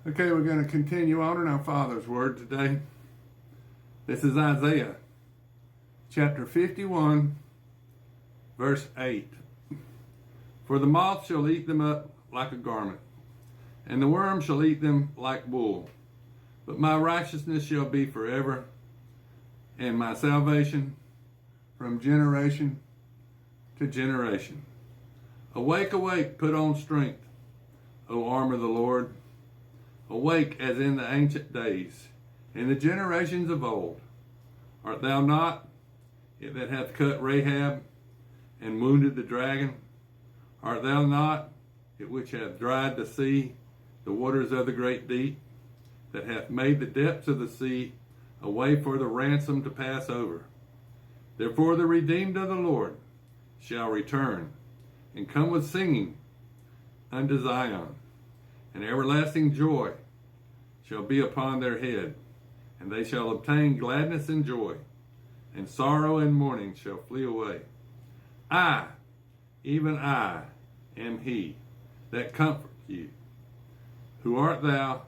Okay, we're going to continue on in our Father's Word today. This is Isaiah chapter 51, verse 8. For the moth shall eat them up like a garment, and the worm shall eat them like wool. But my righteousness shall be forever, and my salvation from generation to generation. Awake, awake, put on strength, O arm of the Lord. Awake as in the ancient days, in the generations of old. Art thou not it that hath cut Rahab and wounded the dragon? Art thou not it which hath dried the sea, the waters of the great deep, that hath made the depths of the sea a way for the ransom to pass over? Therefore the redeemed of the Lord shall return, and come with singing unto Zion, and everlasting joy shall be upon their head, and they shall obtain gladness and joy, and sorrow and mourning shall flee away. I, even I, am he that comforts you. Who art thou,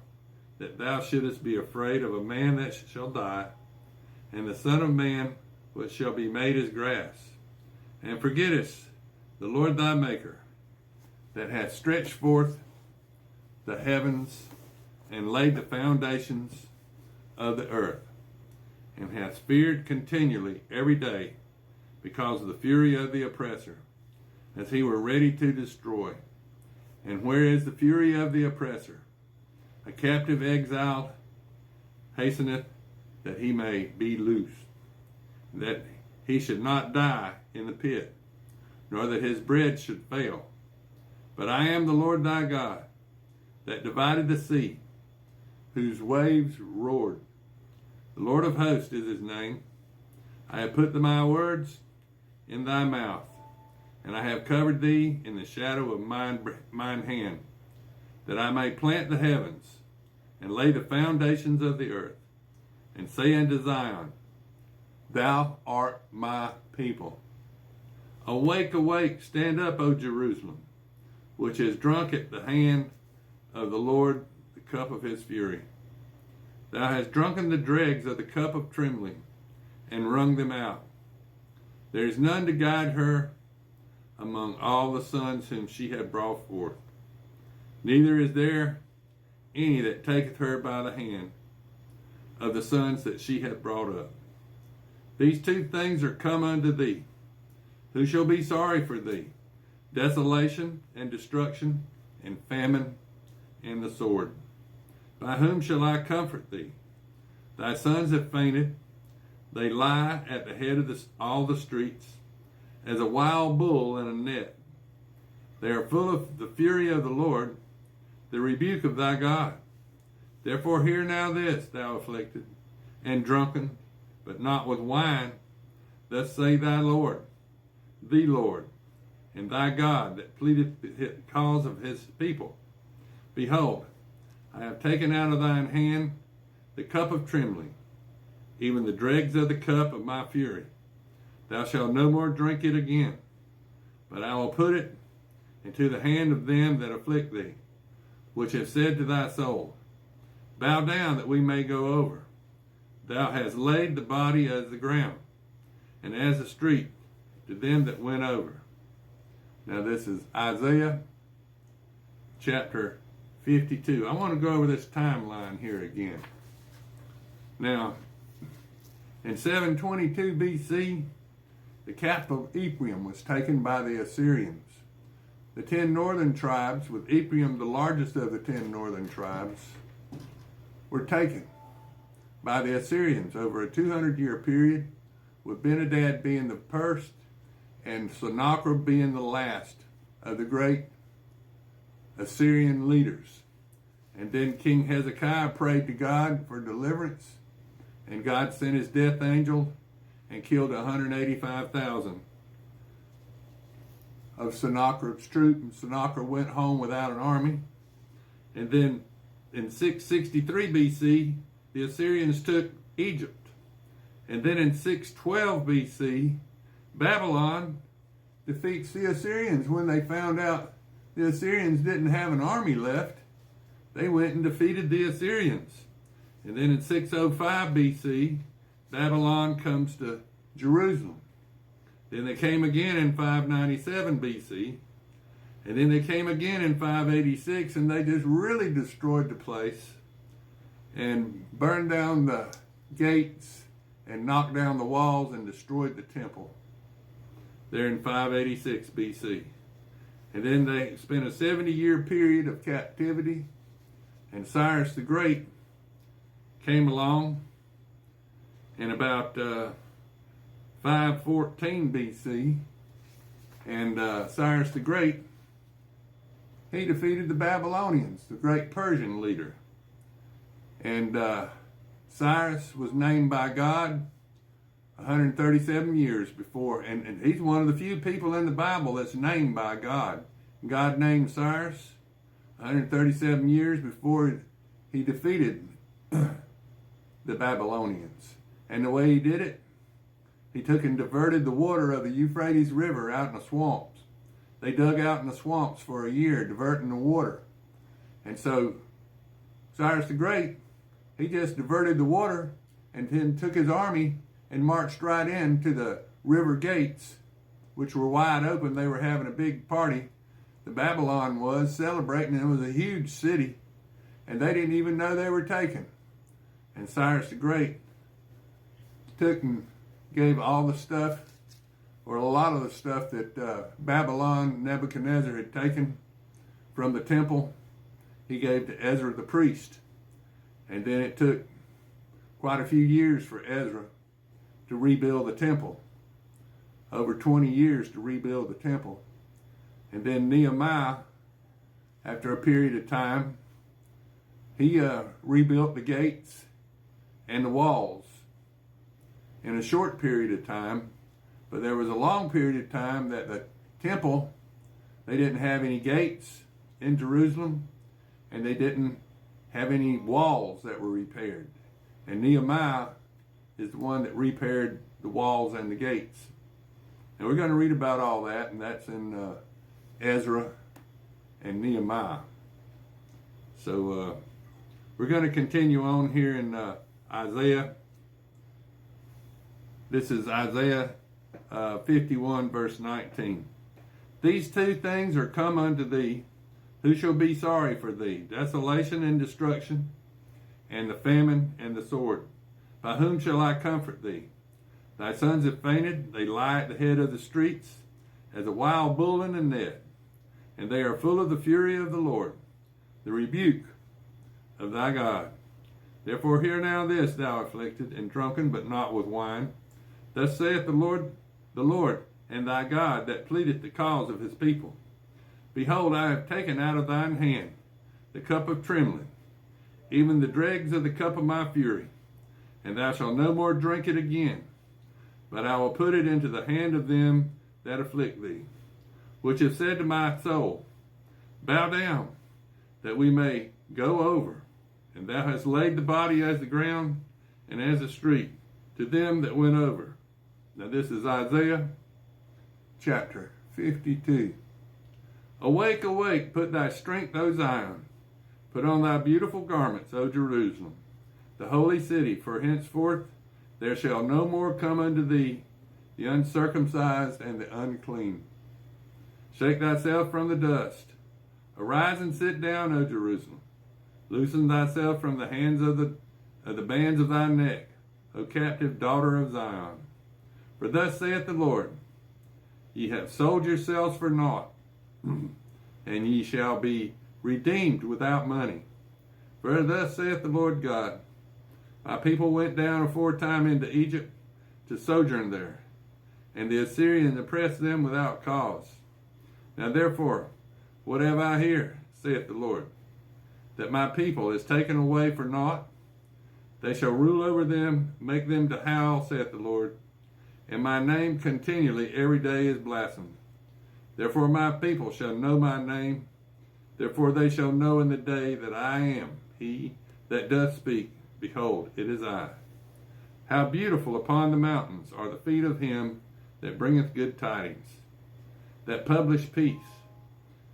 that thou shouldest be afraid of a man that shall die, and the Son of Man which shall be made as grass, and forgettest the Lord thy Maker, that hath stretched forth the heavens and laid the foundations of the earth, and hath feared continually every day because of the fury of the oppressor, as he were ready to destroy. And where is the fury of the oppressor? A captive exile hasteneth that he may be loose, that he should not die in the pit, nor that his bread should fail. But I am the Lord thy God, that divided the sea, whose waves roared. The Lord of hosts is his name. I have put my words in thy mouth, and I have covered thee in the shadow of mine hand, that I may plant the heavens, and lay the foundations of the earth, and say unto Zion, Thou art my people. Awake, awake, stand up, O Jerusalem, which has drunk at the hand of the Lord the cup of his fury. Thou hast drunken the dregs of the cup of trembling, and wrung them out. There is none to guide her among all the sons whom she hath brought forth. Neither is there any that taketh her by the hand of the sons that she hath brought up. These two things are come unto thee. Who shall be sorry for thee? Desolation and destruction, and famine and the sword. By whom shall I comfort thee? Thy sons have fainted. They lie at the head of all the streets, as a wild bull in a net. They are full of the fury of the Lord, the rebuke of thy God. Therefore hear now this, thou afflicted and drunken, but not with wine. Thus say thy Lord, the Lord, and thy God that pleadeth the cause of his people. Behold, I have taken out of thine hand the cup of trembling, even the dregs of the cup of my fury. Thou shalt no more drink it again, but I will put it into the hand of them that afflict thee, which have said to thy soul, Bow down that we may go over. Thou hast laid the body as the ground, and as a street to them that went over. Now this is Isaiah chapter 52. I want to go over this timeline here again. Now, in 722 BC, the capital of Ephraim was taken by the Assyrians. The 10 northern tribes, with Ephraim the largest of the 10 northern tribes, were taken by the Assyrians over a 200-year period, with Ben-Hadad being the first and Sennacherib being the last of the great Assyrian leaders. And then King Hezekiah prayed to God for deliverance, and God sent his death angel and killed 185,000 of Sennacherib's troops, and Sennacherib went home without an army. And then in 663 BC, the Assyrians took Egypt. And then in 612 BC, Babylon defeats the Assyrians when they found out the Assyrians didn't have an army left. they went and defeated the Assyrians. And then in 605 BC, Babylon comes to Jerusalem. Then they came again in 597 BC. And then they came again in 586, and they just really destroyed the place and burned down the gates and knocked down the walls and destroyed the temple there in 586 BC. And then they spent a 70-year period of captivity, and Cyrus the Great came along in about 514 BC, and Cyrus the Great, he defeated the Babylonians, the great Persian leader. And Cyrus was named by God 137 years before, and he's one of the few people in the Bible that's named by God. God named Cyrus 137 years before he defeated the Babylonians. And the way he did it, he took and diverted the water of the Euphrates River out in the swamps. They dug out in the swamps for a year, diverting the water. And so Cyrus the Great, he just diverted the water and then took his army and marched right into the river gates, which were wide open. They were having a big party. The Babylon was celebrating. It was a huge city, and they didn't even know they were taken. And Cyrus the Great took and gave all the stuff, or a lot of the stuff that Babylon, Nebuchadnezzar had taken from the temple, he gave to Ezra the priest. And then it took quite a few years for Ezra to rebuild the temple. Over 20 years to rebuild the temple. And then Nehemiah, after a period of time, he rebuilt the gates and the walls in a short period of time. But there was a long period of time that the temple, they didn't have any gates in Jerusalem, and they didn't have any walls that were repaired. And Nehemiah is the one that repaired the walls and the gates. And we're going to read about all that, and that's in Ezra and Nehemiah. So we're going to continue on here in Isaiah. This is Isaiah 51 verse 19. These two things are come unto thee. Who shall be sorry for thee? Desolation and destruction, and the famine and the sword. By whom shall I comfort thee? Thy sons have fainted, they lie at the head of the streets, as a wild bull in a net, and they are full of the fury of the Lord, the rebuke of thy God. Therefore hear now this, thou afflicted and drunken, but not with wine. Thus saith the Lord, and thy God, that pleadeth the cause of his people. Behold, I have taken out of thine hand the cup of trembling, even the dregs of the cup of my fury, and thou shalt no more drink it again, but I will put it into the hand of them that afflict thee, which have said to my soul, bow down, that we may go over. And thou hast laid the body as the ground, and as a street, to them that went over. Now this is Isaiah chapter 52. Awake, awake, put thy strength, O Zion. Put on thy beautiful garments, O Jerusalem, the holy city, for henceforth there shall no more come unto thee the uncircumcised and the unclean. Shake thyself from the dust. Arise and sit down, O Jerusalem. Loosen thyself from the hands of the bands of thy neck, O captive daughter of Zion. For thus saith the Lord, ye have sold yourselves for naught, and ye shall be redeemed without money. For thus saith the Lord God, my people went down aforetime into Egypt to sojourn there, and the Assyrians oppressed them without cause. Now therefore, what have I here, saith the Lord, that my people is taken away for naught? They shall rule over them, make them to howl, saith the Lord, and my name continually every day is blasphemed. Therefore my people shall know my name, therefore they shall know in the day that I am he that doth speak. Behold, it is I. How beautiful upon the mountains are the feet of him that bringeth good tidings, that publish peace,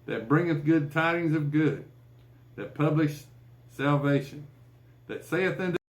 that bringeth good tidings of good, that publish salvation, that saith unto